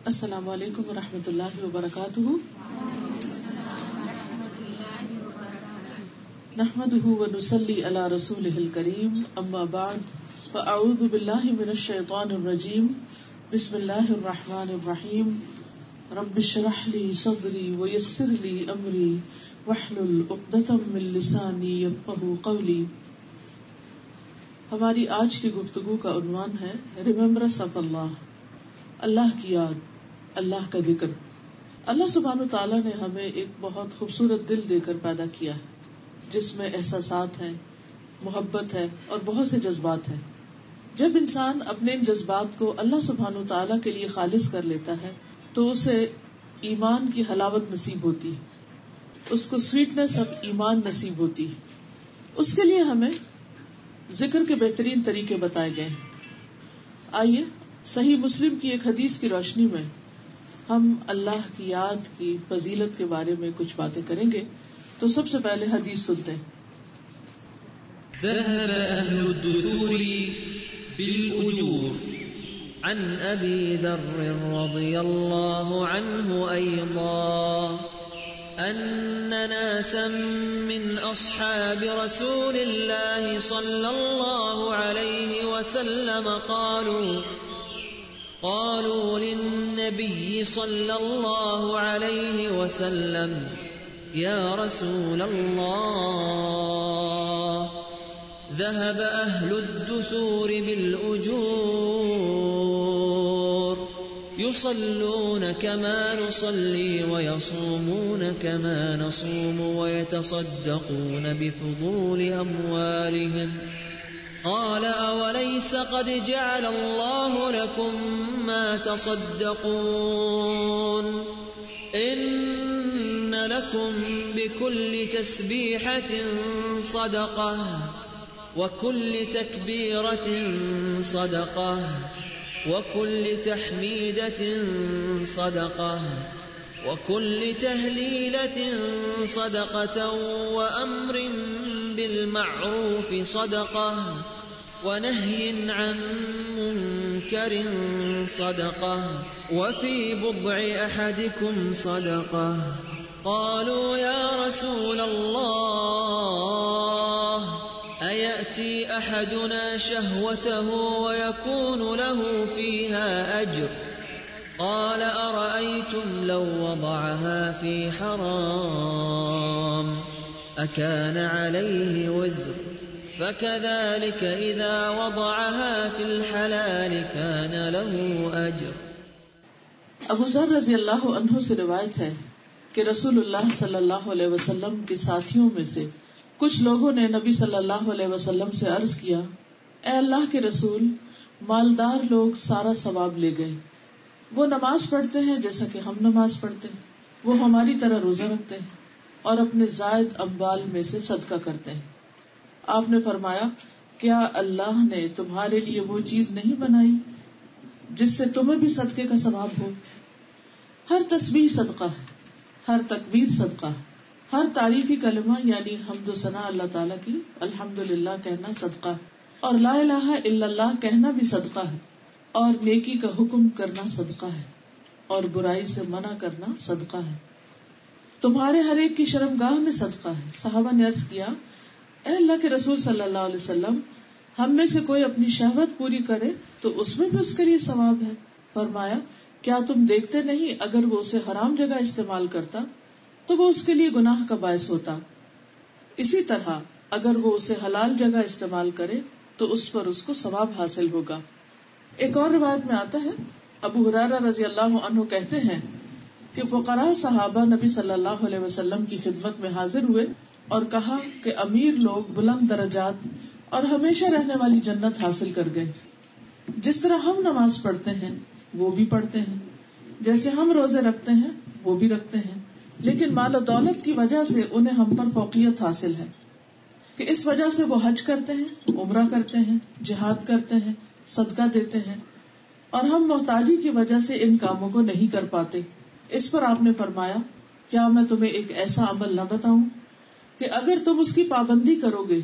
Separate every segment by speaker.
Speaker 1: السلام علیکم ورحمۃ اللہ وبرکاتہ. نحمده ونصلي على رسوله الكريم اما بعد فاعوذ بالله من الشيطان الرجيم. بسم الله الرحمن الرحيم. رب اشرح لي صدري ويسر لي امري واحلل عقدة من لساني يفقهوا قولي. ہماری آج کی گفتگو کا عنوان ہے ریممبرنس آف اللہ، اللہ کی یاد، اللہ کا ذکر. اللہ سبحانہ تعالیٰ نے ہمیں ایک بہت خوبصورت دل دے کر پیدا کیا ہے جس میں احساسات ہیں، محبت ہے اور بہت سے جذبات ہیں. جب انسان اپنے ان جذبات کو اللہ سبحانہ تعالیٰ کے لیے خالص کر لیتا ہے تو اسے ایمان کی حلاوت نصیب ہوتی ہے، اس کو سویٹنس آف ایمان نصیب ہوتی ہے. اس کے لیے ہمیں ذکر کے بہترین طریقے بتائے گئے ہیں. آئیے صحیح مسلم کی ایک حدیث کی روشنی میں ہم اللہ کی یاد کی فضیلت کے بارے میں کچھ باتیں کریں گے. تو سب سے پہلے حدیث سنتے ہیں.
Speaker 2: ذهب أهل الدثور بالأجور عن أبي ذر رضي الله عنه أيضا أن ناسا من أصحاب رسول الله صلى الله عليه وسلم قالوا للنبي صلى الله عليه وسلم يا رسول الله ذهب أهل الدثور بالأجور يصلون كما نصلي ويصومون كما نصوم ويتصدقون بفضول أموالهم. قال أوليس قد جعل الله لكم ما تصدقون إن لكم بكل تسبيحة صدقة وكل تكبيرة صدقة وكل تحميدة صدقة وكل تهليلة صدقة وأمر بالمعروف صدقة ونهي عن منكر صدقة وفي بضع أحدكم صدقة. قالوا يا رسول الله أيأتي أحدنا شهوته ويكون له فيها أجر؟ قال أرأيتم لو وضعها في حرام أكان عليه وزر؟ فكذلك إذا وضعها في الحلال كان له أجر.
Speaker 1: ابو ذر رضی اللہ عنہ سے روایت ہے کہ رسول اللہ صلی اللہ علیہ وسلم کے ساتھیوں میں سے کچھ لوگوں نے نبی صلی اللہ علیہ وسلم سے عرض کیا، اے اللہ کے رسول، مالدار لوگ سارا ثواب لے گئے. وہ نماز پڑھتے ہیں جیسا کہ ہم نماز پڑھتے ہیں، وہ ہماری طرح روزہ رکھتے ہیں اور اپنے زائد اموال میں سے صدقہ کرتے ہیں. آپ نے فرمایا، کیا اللہ نے تمہارے لیے وہ چیز نہیں بنائی جس سے تمہیں بھی صدقے کا ثواب ہو؟ ہر تسبیح صدقہ ہے، ہر تکبیر صدقہ ہے، ہر تعریفی کلمہ یعنی حمد و ثنا اللہ تعالیٰ کی الحمدللہ کہنا صدقہ ہے، اور لا الہ الا اللہ کہنا بھی صدقہ ہے، اور نیکی کا حکم کرنا صدقہ ہے، اور برائی سے منع کرنا صدقہ ہے. تمہارے ہر ایک کی شرمگاہ میں صدقہ ہے. صحابہ نے عرض کیا، اے اللہ کے رسول صلی اللہ علیہ وسلم، ہم میں سے کوئی اپنی شہوت پوری کرے تو اس میں بھی اس کے لیے ثواب ہے. فرمایا، کیا تم دیکھتے نہیں اگر وہ اسے حرام جگہ استعمال کرتا تو وہ اس کے لیے گناہ کا باعث ہوتا، اسی طرح اگر وہ اسے حلال جگہ استعمال کرے تو اس پر اس کو ثواب حاصل ہوگا. ایک اور روایت میں آتا ہے، ابو ہریرہ رضی اللہ عنہ کہتے ہیں کہ فقراء صحابہ نبی صلی اللہ علیہ وسلم کی خدمت میں حاضر ہوئے اور کہا کہ امیر لوگ بلند درجات اور ہمیشہ رہنے والی جنت حاصل کر گئے. جس طرح ہم نماز پڑھتے ہیں وہ بھی پڑھتے ہیں، جیسے ہم روزے رکھتے ہیں وہ بھی رکھتے ہیں، لیکن مال و دولت کی وجہ سے انہیں ہم پر فوقیت حاصل ہے کہ اس وجہ سے وہ حج کرتے ہیں، عمرہ کرتے ہیں، جہاد کرتے ہیں، صدقہ دیتے ہیں، اور ہم محتاجی کی وجہ سے ان کاموں کو نہیں کر پاتے. اس پر آپ نے فرمایا، کیا میں تمہیں ایک ایسا عمل نہ بتاؤں کہ اگر تم اس کی پابندی کرو گے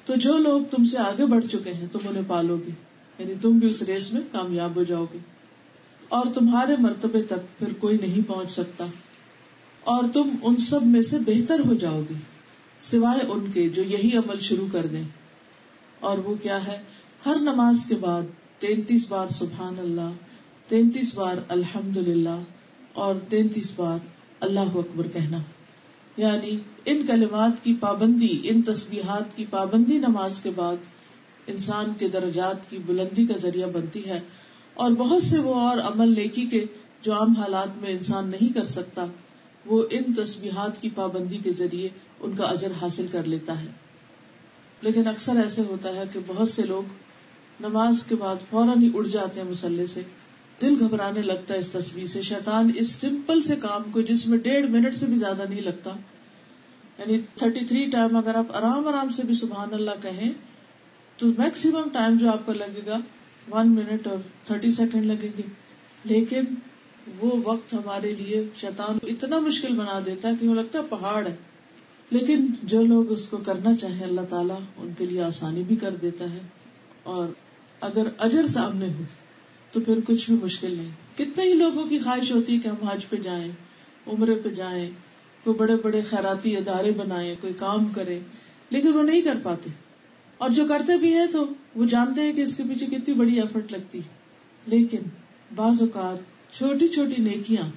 Speaker 1: تو جو لوگ تم سے آگے بڑھ چکے ہیں تم انہیں پالو گے، یعنی تم بھی اس ریس میں کامیاب ہو جاؤ گے. اور تمہارے مرتبے تک پھر کوئی نہیں پہنچ سکتا، اور تم ان سب میں سے بہتر ہو جاؤ گے سوائے ان کے جو یہی عمل شروع کر دیں. اور وہ کیا ہے؟ ہر نماز کے بعد 33 بار سبحان اللہ، 33 بار الحمدللہ اور 33 بار اللہ اکبر کہنا. یعنی ان کلمات کی پابندی، ان تسبیحات کی پابندی نماز کے بعد انسان کے درجات کی بلندی کا ذریعہ بنتی ہے. اور بہت سے وہ اور عمل نیکی کے جو عام حالات میں انسان نہیں کر سکتا، وہ ان تسبیحات کی پابندی کے ذریعے ان کا اجر حاصل کر لیتا ہے. لیکن اکثر ایسے ہوتا ہے کہ بہت سے لوگ نماز کے بعد فوراً ہی اٹھ جاتے ہیں مصلی سے. دل گھبرانے لگتا ہے اس تسبیح سے. شیطان اس سمپل سے کام کو جس میں 1.5 منٹ سے بھی زیادہ نہیں لگتا، یعنی 33 ٹائم اگر آپ آرام سے بھی سبحان اللہ کہیں تو میکسیمم ٹائم جو آپ کو لگے گا 1 منٹ اور 30 سیکنڈ لگیں گے. لیکن وہ وقت ہمارے لیے شیطان اتنا مشکل بنا دیتا ہے کہ وہ لگتا ہے پہاڑ ہے. لیکن جو لوگ اس کو کرنا چاہیں اللہ تعالیٰ ان کے لیے آسانی بھی کر دیتا ہے. اور اگر اجر سامنے ہو تو پھر کچھ بھی مشکل نہیں. کتنے ہی لوگوں کی خواہش ہوتی ہے کہ ہم حج پہ جائیں، عمرے پہ جائیں، کوئی بڑے بڑے خیراتی ادارے بنائیں، کوئی کام کریں، لیکن وہ نہیں کر پاتے. اور جو کرتے بھی ہیں تو وہ جانتے ہیں کہ اس کے پیچھے کتنی بڑی ایفرٹ لگتی ہے. لیکن بعض اوقات چھوٹی چھوٹی نیکیاں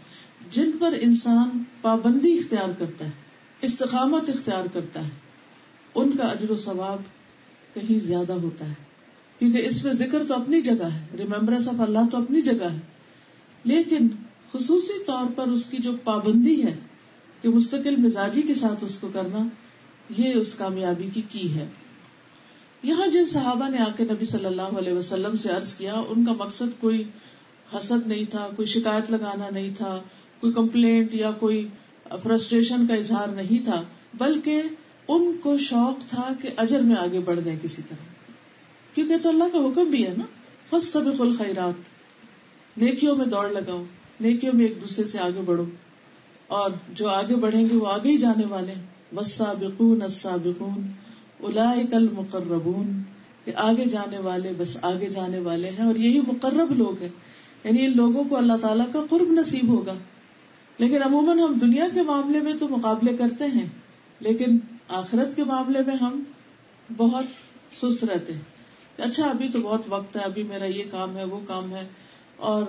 Speaker 1: جن پر انسان پابندی اختیار کرتا ہے، استقامت اختیار کرتا ہے، ان کا اجر و ثواب کہیں زیادہ ہوتا ہے. کیونکہ اس میں ذکر تو اپنی جگہ ہے، ریممبرنس آف اللہ تو اپنی جگہ ہے، لیکن خصوصی طور پر اس کی جو پابندی ہے کہ مستقل مزاجی کے ساتھ اس کو کرنا، یہ اس کامیابی کی ہے. یہاں جن صحابہ نے آ کے نبی صلی اللہ علیہ وسلم سے عرض کیا، ان کا مقصد کوئی حسد نہیں تھا، کوئی شکایت لگانا نہیں تھا، کوئی کمپلینٹ یا کوئی فرسٹریشن کا اظہار نہیں تھا، بلکہ ان کو شوق تھا کہ اجر میں آگے بڑھ جائیں کسی طرح. کیونکہ تو اللہ کا حکم بھی ہے نا، فاستبقوا الخیرات، نیکیوں میں دوڑ لگاؤ، نیکیوں میں ایک دوسرے سے آگے بڑھو، اور جو آگے بڑھیں گے وہ آگے ہی جانے والے ہیں. والسابقون السابقون اولئک المقربون، کہ آگے جانے والے بس آگے جانے والے ہیں، اور یہی مقرب لوگ ہیں. یعنی ان لوگوں کو اللہ تعالیٰ کا قرب نصیب ہوگا. لیکن عموماً ہم دنیا کے معاملے میں تو مقابلے کرتے ہیں، لیکن آخرت کے معاملے میں ہم بہت سست رہتے ہیں. اچھا ابھی تو بہت وقت ہے، ابھی میرا یہ کام ہے، وہ کام ہے، اور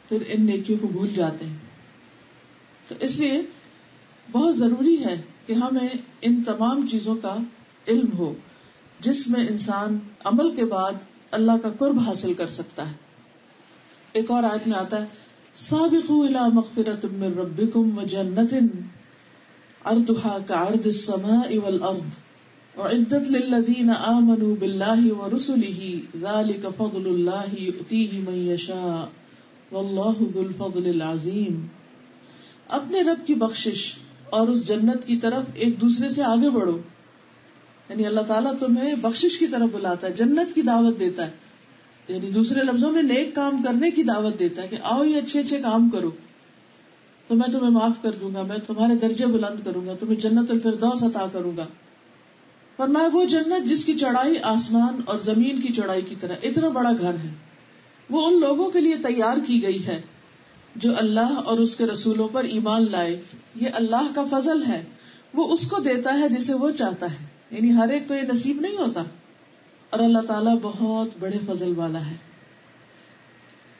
Speaker 1: پھر ان نیکیوں کو بھول جاتے ہیں. تو اس لیے بہت ضروری ہے کہ ہمیں ان تمام چیزوں کا علم ہو جس میں انسان عمل کے بعد اللہ کا قرب حاصل کر سکتا ہے. ایک اور آیت میں آتا ہے سابقوا الى مغفرۃ من ربکم وجنۃ عرضها كعرض السماء والارض اعدت للذین آمنوا باللہ ورسلہ ذلک فضل اللہ یؤتیہ من یشاء واللہ ذو الفضل العظیم. اپنے رب کی بخشش اور اس جنت کی طرف ایک دوسرے سے آگے بڑھو. یعنی اللہ تعالیٰ تمہیں بخشش کی طرف بلاتا ہے، جنت کی دعوت دیتا ہے، یعنی دوسرے لفظوں میں نیک کام کرنے کی دعوت دیتا ہے کہ آؤ یہ اچھے اچھے کام کرو تو میں تمہیں معاف کر دوں گا، میں تمہارے درجے بلند کروں گا، تمہیں جنت الفردوس عطا کروں گا. فرمایا وہ جنت جس کی چوڑائی آسمان اور زمین کی چوڑائی کی طرح، اتنا بڑا گھر ہے، وہ ان لوگوں کے لیے تیار کی گئی ہے جو اللہ اور اس کے رسولوں پر ایمان لائے. یہ اللہ کا فضل ہے، وہ اس کو دیتا ہے جسے وہ چاہتا ہے. یعنی ہر ایک کو یہ نصیب نہیں ہوتا، اور اللہ تعالیٰ بہت بڑے فضل والا ہے.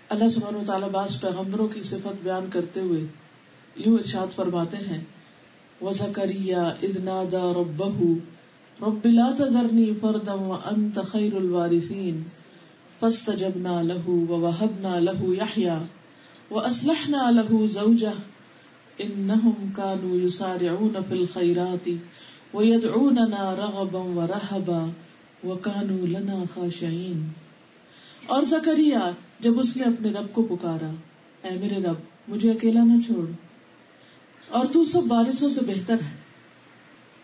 Speaker 1: اللہ سبحانہ و تعالیٰ بعض پیغمبروں کی صفت بیان کرتے ہوئے یوں ارشاد فرماتے ہیں وَزَكَرِيَّا إِذْ نَادَى رَبَّهُ رَبِّ لَا تَذَرْنِي فَرْدًا وَأَنْتَ خَيْرُ الْوَارِثِينَ فَاسْتَجَبْنَا لَهُ وَوَهَبْنَا لَهُ يَحْيَىٰ وَأَصْلَحْنَا لَهُ زَوْجَهُ إِنَّهُمْ كَانُوا يُسَارِعُونَ فِي الْخَيْرَاتِ وَيَدْعُونَنَا رَغَبًا وَرَهَبًا وَكَانُوا لَنَا خَاشِعِينَ. اور زکریا جب اس نے اپنے رب کو پکارا، اے میرے رب مجھے اکیلا نہ چھوڑ، اور تو سب وارثوں سے بہتر ہے.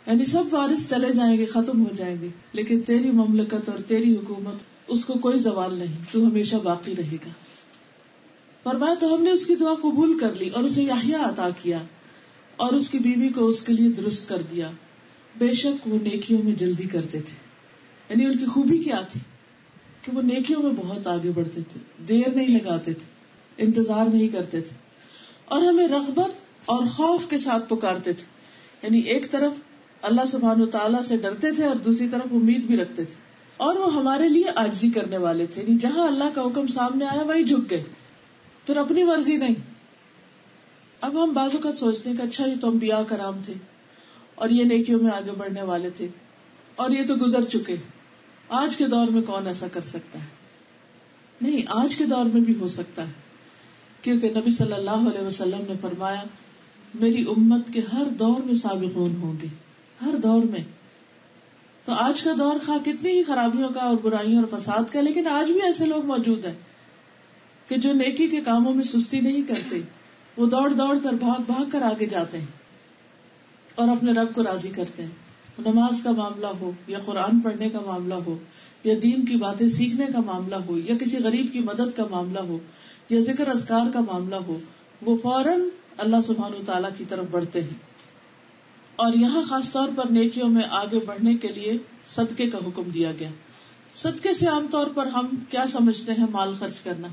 Speaker 1: یعنی سب وارث چلے جائیں گے، ختم ہو جائیں گے، لیکن تیری مملکت اور تیری حکومت اس کو کوئی زوال نہیں، تو ہمیشہ باقی رہے گا. فرمایا تو ہم نے اس کی دعا قبول کر لی اور اسے یحییٰ عطا کیا اور اس کی بیوی کو اس کے لیے درست کر دیا. بے شک وہ نیکیوں میں جلدی کرتے تھے. یعنی ان کی خوبی کیا تھی کہ وہ نیکیوں میں بہت آگے بڑھتے تھے، دیر نہیں لگاتے تھے. انتظار نہیں کرتے تھے، اور ہمیں رغبت اور خوف کے ساتھ پکارتے تھے. یعنی ایک طرف اللہ سبحانہ وتعالیٰ سے ڈرتے تھے اور دوسری طرف امید بھی رکھتے تھے، اور وہ ہمارے لیے عاجزی کرنے والے تھے. یعنی جہاں اللہ کا حکم سامنے آیا وہیں جھک گئے، پھر اپنی مرضی نہیں. اب ہم بعض اوقات سوچتے ہیں کہ اچھا یہ تو انبیاء کرام تھے اور یہ نیکیوں میں آگے بڑھنے والے تھے اور یہ تو گزر چکے، آج کے دور میں کون ایسا کر سکتا ہے؟ نہیں، آج کے دور میں بھی ہو سکتا ہے، کیونکہ نبی صلی اللہ علیہ وسلم نے فرمایا میری امت کے ہر دور میں سابقون ہوں گے، ہر دور میں. تو آج کا دور خواہ کتنی ہی خرابیوں کا اور برائیوں اور فساد کا، لیکن آج بھی ایسے لوگ موجود ہیں کہ جو نیکی کے کاموں میں سستی نہیں کرتے، وہ دوڑ دوڑ کر بھاگ بھاگ کر آگے جاتے ہیں اور اپنے رب کو راضی کرتے ہیں. نماز کا معاملہ ہو یا قرآن پڑھنے کا معاملہ ہو یا دین کی باتیں سیکھنے کا معاملہ ہو یا کسی غریب کی مدد کا معاملہ ہو یا ذکر اذکار کا معاملہ ہو، وہ فوراً اللہ سبحانہ وتعالیٰ کی طرف بڑھتے ہیں. اور یہاں خاص طور پر نیکیوں میں آگے بڑھنے کے لیے صدقے کا حکم دیا گیا. صدقے سے عام طور پر ہم کیا سمجھتے ہیں؟ مال خرچ کرنا،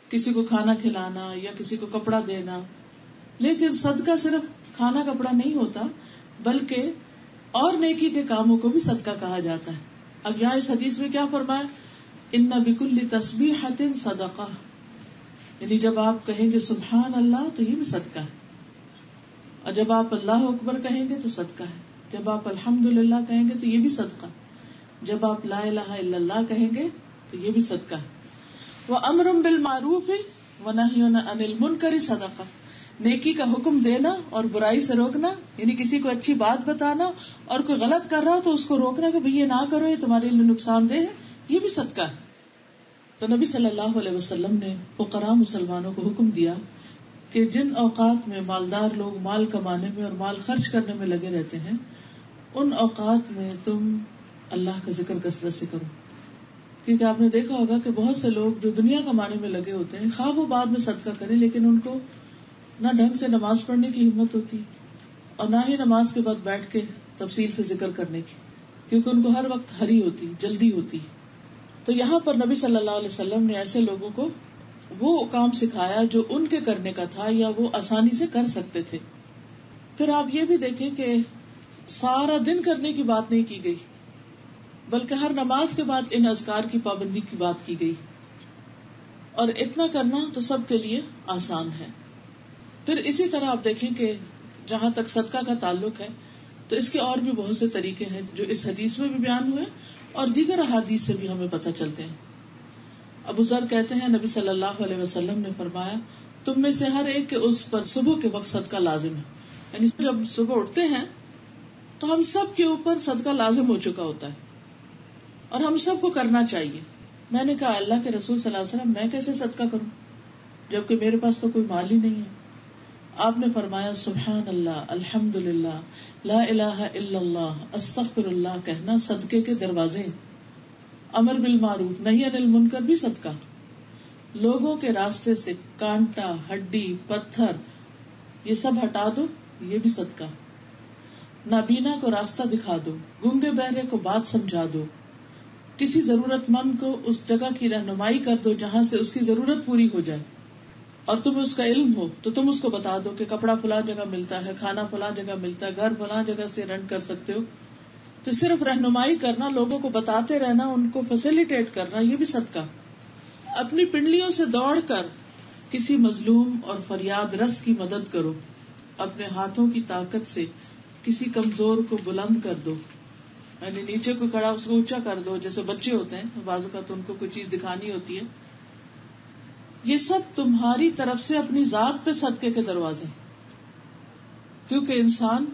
Speaker 1: کسی کو کھانا کھلانا یا کسی کو کپڑا دینا. لیکن صدقہ صرف کھانا کپڑا نہیں ہوتا، بلکہ اور نیکی کے کاموں کو بھی صدقہ کہا جاتا ہے. اب یہاں اس حدیث میں کیا فرمایا؟ ان بکل تسبیحۃ صدقہ، یعنی جب آپ کہیں گے سبحان اللہ تو یہ بھی صدقہ ہے، اور جب آپ اللہ اکبر کہیں گے تو صدقہ ہے، جب آپ الحمدللہ کہیں گے تو یہ بھی صدقہ ہے، جب آپ لا الہ الا اللہ کہیں گے تو یہ بھی صدقہ ہے. وَأَمْرٌ بِالْمَعْرُوفِ وَنَهْيٌ عَنِ الْمُنْكَرِ صدقہ، نیکی کا حکم دینا اور برائی سے روکنا، یعنی کسی کو اچھی بات بتانا اور کوئی غلط کر رہا ہو تو اس کو روکنا کہ بھئی یہ نہ کرو، یہ تمہارے لیے نقصان دہ ہے، یہ بھی صدقہ ہے. تو نبی صلی اللہ علیہ وسلم نے فقراء مسلمانوں کو حکم دیا کہ جن اوقات میں مالدار لوگ مال کمانے میں اور مال خرچ کرنے میں لگے رہتے ہیں، ان اوقات میں تم اللہ کا ذکر کثرت سے کرو. کیونکہ آپ نے دیکھا ہوگا کہ بہت سے لوگ جو دنیا کمانے میں لگے ہوتے ہیں، خواہ وہ بعد میں صدقہ کریں، لیکن ان کو نہ ڈھنگ سے نماز پڑھنے کی ہمت ہوتی اور نہ ہی نماز کے بعد بیٹھ کے تفصیل سے ذکر کرنے کی، کیونکہ ان کو ہر وقت ہری ہوتی، جلدی ہوتی. تو یہاں پر نبی صلی اللہ علیہ وسلم نے ایسے لوگوں کو وہ کام سکھایا جو ان کے کرنے کا تھا یا وہ آسانی سے کر سکتے تھے. پھر آپ یہ بھی دیکھیں کہ سارا دن کرنے کی بات نہیں کی گئی، بلکہ ہر نماز کے بعد ان اذکار کی پابندی کی بات کی گئی، اور اتنا کرنا تو سب کے لیے آسان ہے. پھر اسی طرح آپ دیکھیں کہ جہاں تک صدقہ کا تعلق ہے تو اس کے اور بھی بہت سے طریقے ہیں جو اس حدیث میں بھی بیان ہوئے اور دیگر احادیث سے بھی ہمیں پتہ چلتے ہیں. ابو ذر کہتے ہیں نبی صلی اللہ علیہ وسلم نے فرمایا تم میں سے ہر ایک کے اس پر صبح کے وقت صدقہ لازم ہے. یعنی جب صبح اٹھتے ہیں تو ہم سب کے اوپر صدقہ لازم ہو چکا ہوتا ہے اور ہم سب کو کرنا چاہیے. میں نے کہا اللہ کے رسول صلی اللہ علیہ وسلم میں کیسے صدقہ کروں جبکہ میرے پاس تو کوئی مال ہی نہیں ہے؟ آپ نے فرمایا سبحان اللہ، الحمدللہ، لا الہ الا اللہ، استغفر اللہ کہنا صدقے کے دروازے. امر بالمعروف نہی عن المنکر بھی صدقہ. لوگوں کے راستے سے کانٹا، ہڈی، پتھر یہ سب ہٹا دو، یہ بھی صدقہ. نابینا کو راستہ دکھا دو، گونگے بہرے کو بات سمجھا دو، کسی ضرورت مند کو اس جگہ کی رہنمائی کر دو جہاں سے اس کی ضرورت پوری ہو جائے، اور تمہیں اس کا علم ہو تو تم اس کو بتا دو کہ کپڑا فلاں جگہ ملتا ہے، کھانا فلاں جگہ ملتا ہے، گھر فلاں جگہ سے رنٹ کر سکتے ہو. تو صرف رہنمائی کرنا، لوگوں کو بتاتے رہنا، ان کو فیسیلیٹیٹ کرنا، یہ بھی صدقہ. اپنی پنڈلیوں سے دوڑ کر کسی مظلوم اور فریاد رس کی مدد کرو، اپنے ہاتھوں کی طاقت سے کسی کمزور کو بلند کر دو، یعنی نیچے کو کھڑا اس کو اونچا کر دو. جیسے بچے ہوتے ہیں بعض اوقات ان کو کوئی چیز دکھانی ہوتی ہے. یہ سب تمہاری طرف سے اپنی ذات پہ صدقے کے دروازے، کیونکہ انسان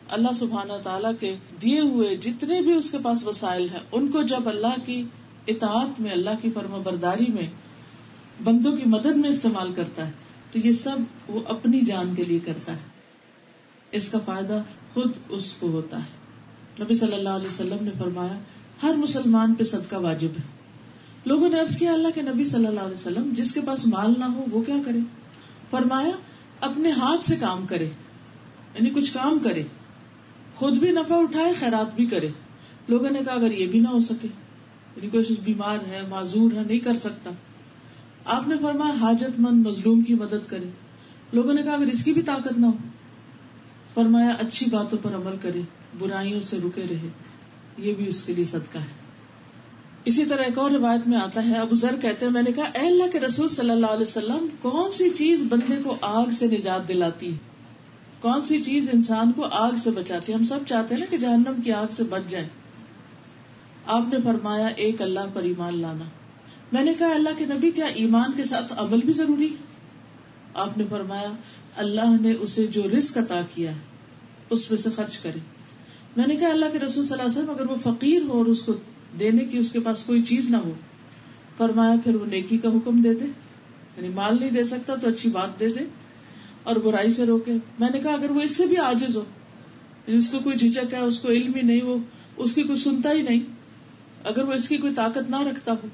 Speaker 1: اللہ سبحانہ تعالیٰ کے دیے ہوئے جتنے بھی اس کے پاس وسائل ہیں ان کو جب اللہ کی اطاعت میں، اللہ کی فرما برداری میں، بندوں کی مدد میں استعمال کرتا ہے تو یہ سب وہ اپنی جان کے لیے کرتا ہے، اس کا فائدہ خود اس کو ہوتا ہے. نبی صلی اللہ علیہ وسلم نے فرمایا ہر مسلمان پہ صدقہ واجب ہے. لوگوں نے عرض کیا اللہ کے نبی صلی اللہ علیہ وسلم جس کے پاس مال نہ ہو وہ کیا کرے؟ فرمایا اپنے ہاتھ سے کام کرے، یعنی کچھ کام کرے، خود بھی نفع اٹھائے، خیرات بھی کرے. لوگوں نے کہا اگر یہ بھی نہ ہو سکے، یعنی کوئی بیمار ہے، معذور ہے، نہیں کر سکتا، آپ نے فرمایا حاجت مند مظلوم کی مدد کرے. لوگوں نے کہا اگر اس کی بھی طاقت نہ ہو؟ فرمایا اچھی باتوں پر عمل کرے, برائیوں سے رکے رہے, یہ بھی اس کے لیے صدقہ ہے. اسی طرح ایک اور روایت میں آتا ہے, ابو ذر کہتے ہیں میں نے کہا اے اللہ کے رسول صلی اللہ علیہ وسلم, کون سی چیز بندے کو آگ سے نجات دلاتی ہے؟ کون سی چیز انسان کو آگ سے بچاتی ہے؟ ہم سب چاہتے ہیں نا کہ جہنم کی آگ سے بچ جائیں. آپ نے فرمایا ایک اللہ پر ایمان لانا. میں نے کہا اللہ کے نبی کیا ایمان کے ساتھ عمل بھی ضروری ہے؟ آپ نے فرمایا اللہ نے اسے جو رزق عطا کیا ہے اس میں سے خرچ کرے. میں نے کہا اللہ کے رسول صلی اللہ علیہ وسلم اگر وہ فقیر ہو اور اس کو دینے کی اس کے پاس کوئی چیز نہ ہو؟ فرمایا پھر وہ نیکی کا حکم دے دے, یعنی مال نہیں دے سکتا تو اچھی بات دے دے اور برائی سے روکے. میں نے کہا اگر وہ اس سے بھی عاجز ہو, یعنی اس کو کوئی جھجک ہے, اس کو علم ہی نہیں, وہ اس کی کوئی سنتا ہی نہیں, اگر وہ اس کی کوئی طاقت نہ رکھتا ہو؟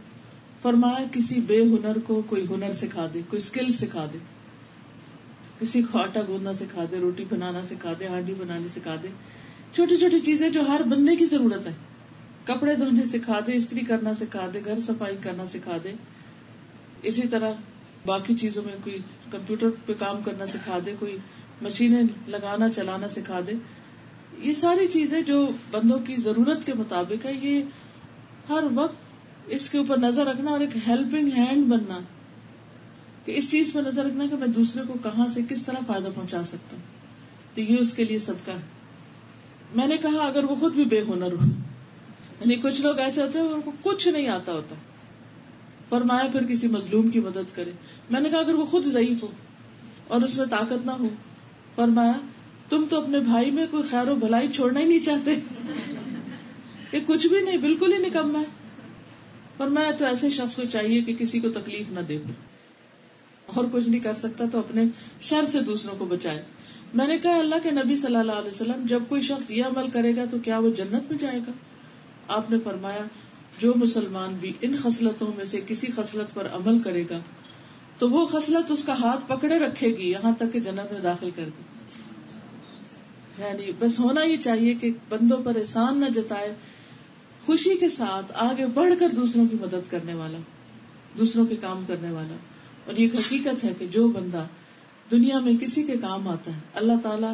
Speaker 1: فرمایا کسی بے ہنر کو کوئی ہنر سکھا دے, کوئی اسکل سکھا دے, کسی کو آٹا گوندنا سکھا دے, روٹی بنانا سکھا دے, ہانڈی بنانی سکھا دے, چھوٹی چھوٹی چیزیں جو ہر بندے کی ضرورت ہے. کپڑے دھونے سکھا دے, استری کرنا سکھا دے, گھر صفائی کرنا سکھا دے. اسی طرح باقی چیزوں میں کوئی کمپیوٹر پہ کام کرنا سکھا دے, کوئی مشینیں لگانا چلانا سکھا دے. یہ ساری چیزیں جو بندوں کی ضرورت کے مطابق ہے, یہ ہر وقت اس کے اوپر نظر رکھنا اور ایک ہیلپنگ ہینڈ بننا, کہ اس چیز پر نظر رکھنا کہ میں دوسرے کو کہاں سے کس طرح فائدہ پہنچا سکتا ہوں, تو یہ اس کے لیے صدقہ ہے. میں نے کہا اگر وہ خود بھی بے ہنر ہو, یعنی کچھ لوگ ایسے ہوتے ہیں ان کو کچھ نہیں آتا ہوتا. فرمایا پھر کسی مظلوم کی مدد کرے. میں نے کہا اگر وہ خود ضعیف ہو اور اس میں طاقت نہ ہو؟ فرمایا تم تو اپنے بھائی میں کوئی خیر و بھلائی چھوڑنا ہی نہیں چاہتے, کہ کچھ بھی نہیں, بالکل ہی نکما ہے. فرمایا تو ایسے شخص کو چاہیے کہ کسی کو تکلیف نہ دے, اور کچھ نہیں کر سکتا تو اپنے شر سے دوسروں کو بچائے. میں نے کہا اللہ کے نبی صلی اللہ علیہ وسلم جب کوئی شخص یہ عمل کرے گا تو کیا وہ جنت میں جائے گا؟ آپ نے فرمایا جو مسلمان بھی ان خصلتوں میں سے کسی خصلت پر عمل کرے گا تو وہ خصلت اس کا ہاتھ پکڑے رکھے گی یہاں تک کہ جنت میں داخل کر دے. یعنی بس ہونا یہ چاہیے کہ بندوں پر احسان نہ جتائے, خوشی کے ساتھ آگے بڑھ کر دوسروں کی مدد کرنے والا, دوسروں کے کام کرنے والا. اور یہ حقیقت ہے کہ جو بندہ دنیا میں کسی کے کام آتا ہے اللہ تعالیٰ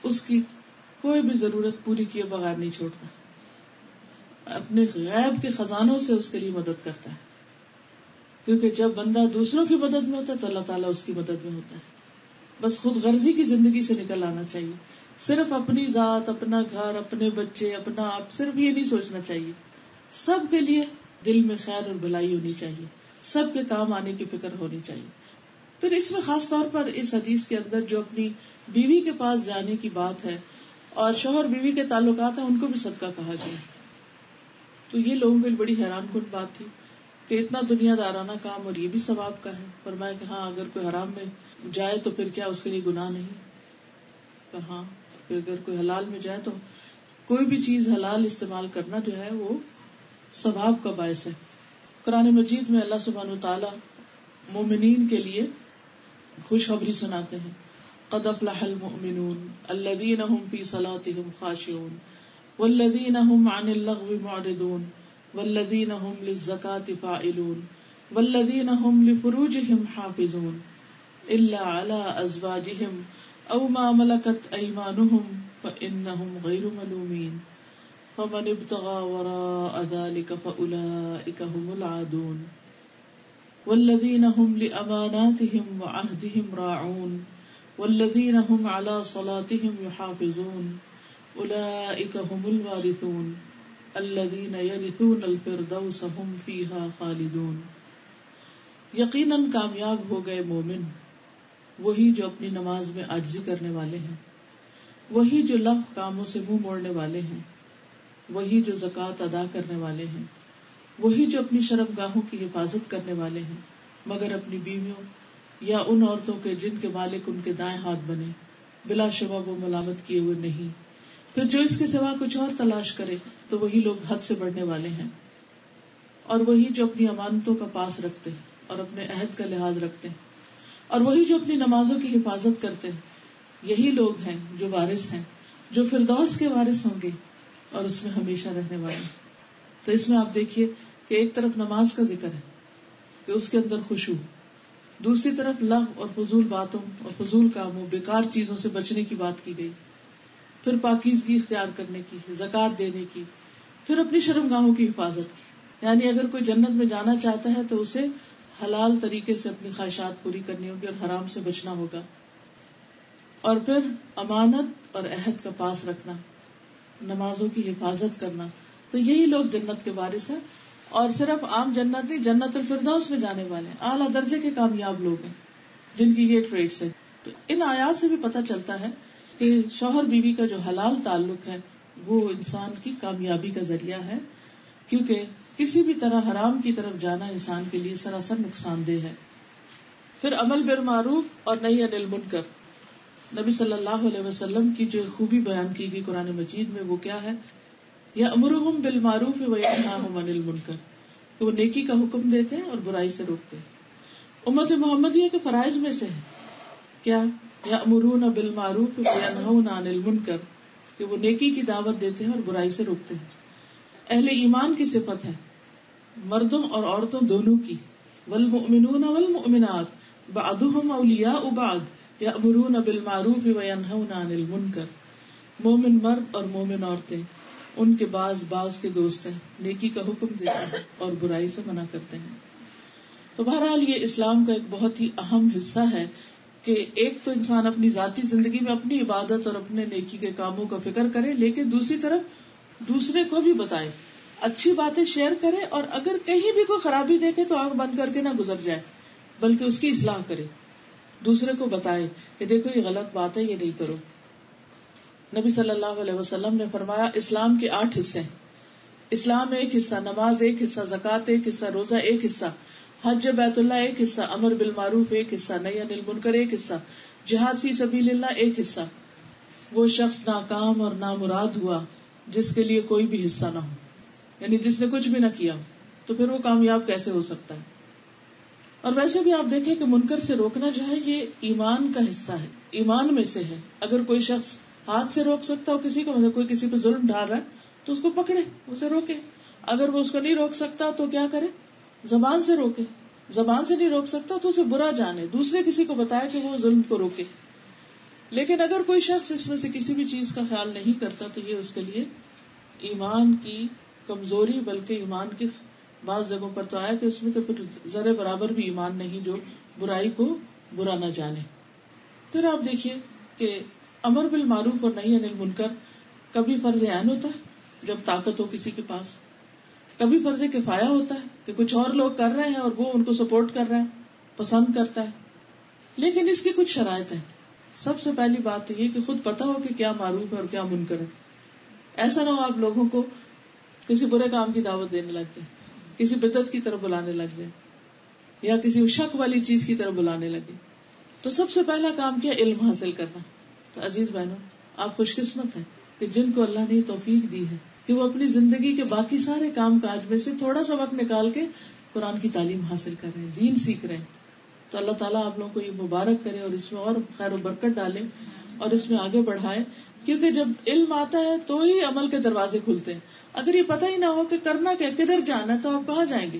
Speaker 1: اس کی کوئی بھی ضرورت پوری کیے بغیر نہیں چھوڑتا, اپنے غیب کے خزانوں سے اس کے لیے مدد کرتا ہے. کیونکہ جب بندہ دوسروں کی مدد میں ہوتا ہے تو اللہ تعالیٰ اس کی مدد میں ہوتا ہے. بس خود غرضی کی زندگی سے نکل آنا چاہیے, صرف اپنی ذات, اپنا گھر, اپنے بچے, اپنا آپ, صرف یہ نہیں سوچنا چاہیے. سب کے لیے دل میں خیر اور بھلائی ہونی چاہیے, سب کے کام آنے کی فکر ہونی چاہیے. پھر اس میں خاص طور پر اس حدیث کے اندر جو اپنی بیوی کے پاس جانے کی بات ہے اور شوہر بیوی کے تعلقات ہیں ان کو بھی صدقہ کہا گیا. تو یہ لوگوں کے لیے بڑی حیران کن بات تھی کہ اتنا دنیا دارانہ کام اور یہ بھی ثواب کا ہے. فرمایا کہ ہاں اگر کوئی حرام میں جائے تو پھر کیا اس کے لیے گناہ نہیں؟ ہاں اگر کوئی حلال میں جائے تو کوئی بھی چیز حلال استعمال کرنا جو ہے وہ ثواب کا باعث ہے. قرآن مجید میں اللہ سبحانہ وتعالی مومنین کے لیے خوشخبری سناتے ہیں. قد افلح المؤمنون الذین هم فی صلاتهم خاشعون والذین هم عن اللغو معرضون والذین هم للزکاة فاعلون والذین هم لفروجهم حافظون الا على ازواجهم او ما ملكت ايمانهم فانهم غير ملومين فمن ابتغى وراء ذلك فاولئك هم العادون والذین هم لأماناتهم وعهدهم راعون والذین هم على صلاتهم يحافظون اولئک هم الوارثون الذین یرثون الفردوس هم فیها خالدون. یقیناً کامیاب ہو گئے مومن وہی جو اپنی نماز میں عاجزی کرنے والے ہیں, وہی جو لغو کاموں سے منہ موڑنے والے ہیں, وہی جو زکوٰۃ ادا کرنے والے ہیں, وہی جو اپنی شرمگاہوں کی حفاظت کرنے والے ہیں مگر اپنی بیویوں یا ان عورتوں کے جن کے مالک ان کے دائیں ہاتھ بنے, بلا شبہ وہ ملامت کیے ہوئے نہیں. پھر جو اس کے سوا کچھ اور تلاش کرے تو وہی لوگ حد سے بڑھنے والے ہیں. اور وہی جو اپنی امانتوں کا پاس رکھتے ہیں اور اپنے عہد کا لحاظ رکھتے ہیں, اور وہی جو اپنی نمازوں کی حفاظت کرتے ہیں, یہی لوگ ہیں جو وارث ہیں, جو فردوس کے وارث ہوں گے اور اس میں ہمیشہ رہنے والے. تو اس میں آپ دیکھیے کہ ایک طرف نماز کا ذکر ہے کہ اس کے اندر خشوع. دوسری طرف لغو اور فضول باتوں اور فضول کاموں، بیکار چیزوں سے بچنے کی بات کی گئی. پھر پاکیزگی اختیار کرنے کی، زکوٰۃ دینے کی، پھر اپنی شرمگاہوں کی حفاظت کی. یعنی اگر کوئی جنت میں جانا چاہتا ہے تو اسے حلال طریقے سے اپنی خواہشات پوری کرنی ہوگی اور حرام سے بچنا ہوگا. اور پھر امانت اور عہد کا پاس رکھنا، نمازوں کی حفاظت کرنا. تو یہی لوگ جنت کے وارث ہیں، اور صرف عام جنت نہیں، جنت الفردوس میں جانے والے ہیں. اعلیٰ درجے کے کامیاب لوگ ہیں جن کی یہ ٹریٹس ہے. تو ان آیات سے بھی پتہ چلتا ہے کہ شوہر بیوی کا جو حلال تعلق ہے وہ انسان کی کامیابی کا ذریعہ ہے، کیونکہ کسی بھی طرح حرام کی طرف جانا انسان کے لیے سراسر نقصان دہ ہے. پھر امر بالمعروف اور نہی عن المنکر. نبی صلی اللہ علیہ وسلم کی جو خوبی بیان کی گئی قرآن مجید میں وہ کیا ہے؟ یأمرہم بالمعروف وینہاہم عن المنکر، کہ وہ نیکی کا حکم دیتے ہیں اور برائی سے روکتے ہیں. امت محمدیہ کے فرائض میں سے ہے کیا؟ یأمرون بالمعروف وینہون عن المنکر، کہ وہ نیکی کی دعوت دیتے ہیں اور برائی سے روکتے ہیں. اہل ایمان کی صفت ہے، مردوں اور عورتوں دونوں کی. والمؤمنون والمؤمنات بعضهم اولیاء بعض یأمرون بالمعروف وینہون عن المنکر. مومن مرد اور مومن عورتیں ان کے بعض کے دوست ہیں، نیکی کا حکم دیتے ہیں اور برائی سے منع کرتے ہیں. تو بہرحال یہ اسلام کا ایک بہت ہی اہم حصہ ہے کہ ایک تو انسان اپنی ذاتی زندگی میں اپنی عبادت اور اپنے نیکی کے کاموں کا فکر کرے، لیکن دوسری طرف دوسرے کو بھی بتائے، اچھی باتیں شیئر کرے، اور اگر کہیں بھی کوئی خرابی دیکھے تو آنکھ بند کر کے نہ گزر جائے بلکہ اس کی اصلاح کرے، دوسرے کو بتائے کہ دیکھو یہ غلط بات ہے، یہ نہیں کرو. نبی صلی اللہ علیہ وسلم نے فرمایا اسلام کے 8 حصے ہیں. اسلام ایک حصہ، نماز ایک حصہ، زکوٰۃ ایک حصہ، روزہ ایک حصہ، حج بیت اللہ ایک حصہ، امر بالمعروف ایک حصہ، نہی عن المنکر ایک حصہ، جہاد فی سبیل اللہ ایک حصہ. وہ شخص ناکام اور نامراد ہوا جس کے لیے کوئی بھی حصہ نہ ہو، یعنی جس نے کچھ بھی نہ کیا، تو پھر وہ کامیاب کیسے ہو سکتا ہے؟ اور ویسے بھی آپ دیکھیں کہ منکر سے روکنا جو ہے یہ ایمان کا حصہ ہے، ایمان میں سے ہے. اگر کوئی شخص ہاتھ سے روک سکتا ہو کسی کو، مطلب کوئی کسی پہ ظلم ڈال رہا ہے تو اس کو پکڑے، اسے روکے. اگر وہ اس کو نہیں روک سکتا تو کیا کرے؟ زبان سے روکے. زبان سے نہیں روک سکتا تو اسے برا جانے، دوسرے کسی کو بتائے کہ وہ ظلم کو روکے. لیکن اگر کوئی شخص اس میں سے کسی بھی چیز کا خیال نہیں کرتا تو یہ اس کے لیے ایمان کی کمزوری، بلکہ ایمان کی بعض جگہوں پر تو آیا کہ اس میں تو پھر ذرے برابر بھی ایمان نہیں جو برائی کو برا نہ جانے. پھر آپ دیکھیے کہ امر بالمعروف اور نہی عن المنکر کبھی فرض عین ہوتا ہے جب طاقت ہو کسی کے پاس، کبھی فرض کفایہ ہوتا ہے کہ کچھ اور لوگ کر رہے ہیں اور وہ ان کو سپورٹ کر رہا ہے، پسند کرتا ہے. لیکن اس کی کچھ شرائط ہیں. سب سے پہلی بات تو یہ کہ خود پتہ ہو کہ کیا معروف ہے اور کیا منکر ہے. ایسا نہ ہو آپ لوگوں کو کسی برے کام کی دعوت دینے لگ جائیں، کسی بدعت کی طرف بلانے لگ جائیں، یا کسی شک والی چیز کی طرف بلانے لگے. تو سب سے پہلا کام کیا؟ علم حاصل کرنا. تو عزیز بہنوں، آپ خوش قسمت ہیں کہ جن کو اللہ نے توفیق دی ہے کہ وہ اپنی زندگی کے باقی سارے کام کاج میں سے تھوڑا سا وقت نکال کے قرآن کی تعلیم حاصل کر رہے ہیں، دین سیکھ رہے ہیں. تو اللہ تعالیٰ آپ لوگوں کو یہ مبارک کرے اور اس میں اور خیر و برکت ڈالے اور اس میں آگے بڑھائے. کیونکہ جب علم آتا ہے تو ہی عمل کے دروازے کھلتے ہیں. اگر یہ پتہ ہی نہ ہو کہ کرنا کیا، کدھر جانا ہے، تو آپ کہاں جائیں گے؟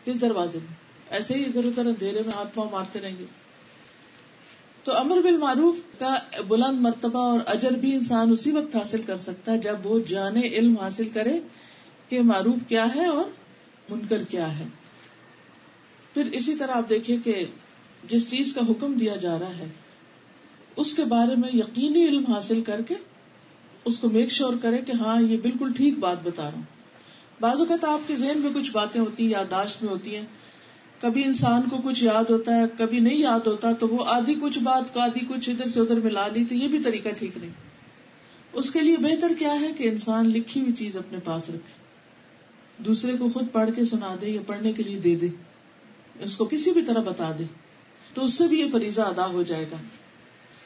Speaker 1: کس دروازے میں؟ ایسے ہی ادھر ادھر اندھیرے میں ہاتھ پاؤں مارتے رہیں گے. تو امر بالمعروف کا بلند مرتبہ اور اجر بھی انسان اسی وقت حاصل کر سکتا ہے جب وہ جانے، علم حاصل کرے کہ معروف کیا ہے اور منکر کیا ہے. پھر اسی طرح آپ دیکھیں کہ جس چیز کا حکم دیا جا رہا ہے اس کے بارے میں یقینی علم حاصل کر کے اس کو میک شور کرے کہ ہاں یہ بالکل ٹھیک بات بتا رہا ہوں. بعض اوقات آپ کے ذہن میں کچھ باتیں ہوتی ہیں، یادداشت میں ہوتی ہیں، کبھی انسان کو کچھ یاد ہوتا ہے، کبھی نہیں یاد ہوتا، تو وہ آدھی کچھ بات کو آدھی کچھ ادھر سے ادھر ملا لی، تو یہ بھی طریقہ ٹھیک نہیں. اس کے لیے بہتر کیا ہے کہ انسان لکھی ہوئی چیز اپنے پاس رکھے، دوسرے کو خود پڑھ کے سنا دے یا پڑھنے کے لیے دے دے، اس کو کسی بھی طرح بتا دے، تو اس سے بھی یہ فریضہ ادا ہو جائے گا.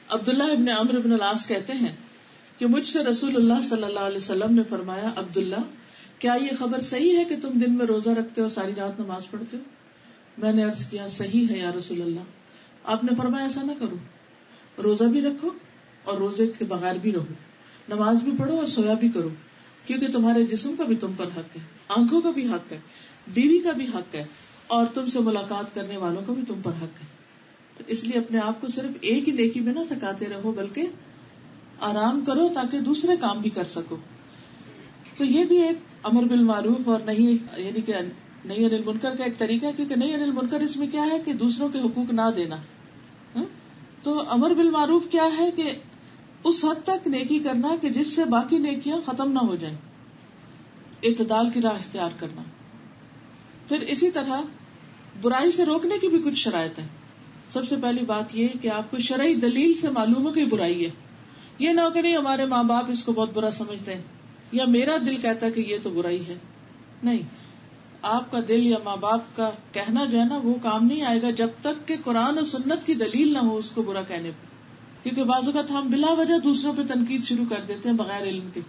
Speaker 1: عبداللہ ابن عمرو ابن العاص کہتے ہیں کہ مجھ سے رسول اللہ صلی اللہ علیہ وسلم نے فرمایا، عبداللہ کیا یہ خبر صحیح ہے کہ تم دن میں روزہ رکھتے ہو، ساری رات نماز پڑھتے ہو؟ میں نے عرض کیا صحیح ہے یا رسول اللہ. آپ نے فرمایا ایسا نہ کرو، روزہ بھی رکھو اور روزے کے بغیر بھی رہو، نماز بھی پڑھو اور سویا بھی کرو، کیونکہ تمہارے جسم کا بھی تم پر حق ہے، آنکھوں کا بھی حق ہے، بیوی کا بھی حق ہے، اور تم سے ملاقات کرنے والوں کا بھی تم پر حق ہے. تو اس لیے اپنے آپ کو صرف ایک ہی نیکی میں نہ تھکاتے رہو، بلکہ آرام کرو تاکہ دوسرے کام بھی کر سکو. تو یہ بھی ایک امر بالمعروف اور نہی عن المنکر کا ایک طریقہ ہے، کیونکہ نہی عن المنکر اس میں کیا ہے کہ دوسروں کے حقوق نہ دینا. تو امر بالمعروف کیا ہے کہ اس حد تک نیکی کرنا کہ جس سے باقی نیکیاں ختم نہ ہو جائیں، اعتدال کی راہ اختیار کرنا. پھر اسی طرح برائی سے روکنے کی بھی کچھ شرائط ہیں. سب سے پہلی بات یہ کہ آپ کو شرعی دلیل سے معلوم ہو کہ برائی ہے. یہ نہ ہو کہ نہیں ہمارے ماں باپ اس کو بہت برا سمجھتے ہیں یا میرا دل کہتا ہے کہ یہ تو برائی ہے. نہیں، آپ کا دل یا ماں باپ کا کہنا جو ہے نا وہ کام نہیں آئے گا جب تک کہ قرآن و سنت کی دلیل نہ ہو اس کو برا کہنے پہ. کیونکہ بعض اوقات ہم بلا وجہ دوسروں پہ تنقید شروع کر دیتے ہیں بغیر علم کے.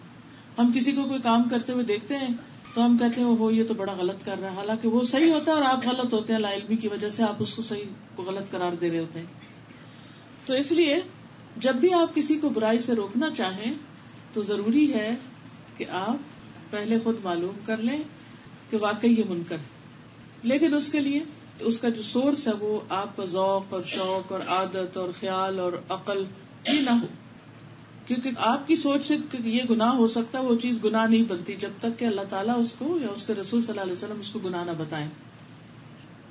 Speaker 1: ہم کسی کو کوئی کام کرتے ہوئے دیکھتے ہیں تو ہم کہتے ہیں وہ یہ تو بڑا غلط کر رہا ہے، حالانکہ وہ صحیح ہوتا ہے اور آپ غلط ہوتے ہیں. لا علمی کی وجہ سے آپ اس کو صحیح کو غلط قرار دے رہے ہوتے ہیں. تو اس لیے جب بھی آپ کسی کو برائی سے روکنا چاہیں تو ضروری ہے کہ آپ پہلے خود معلوم کر لیں کہ واقعی یہ منکر ہے. لیکن اس کے لیے اس کا جو سورس ہے وہ آپ کا ذوق اور شوق اور عادت اور خیال اور عقل یہ نہ ہو. کیونکہ آپ کی سوچ سے کہ یہ گناہ ہو سکتا ہے وہ چیز گناہ نہیں بنتی جب تک کہ اللہ تعالیٰ اس کو یا اس کے رسول صلی اللہ علیہ وسلم اس کو گناہ نہ بتائیں.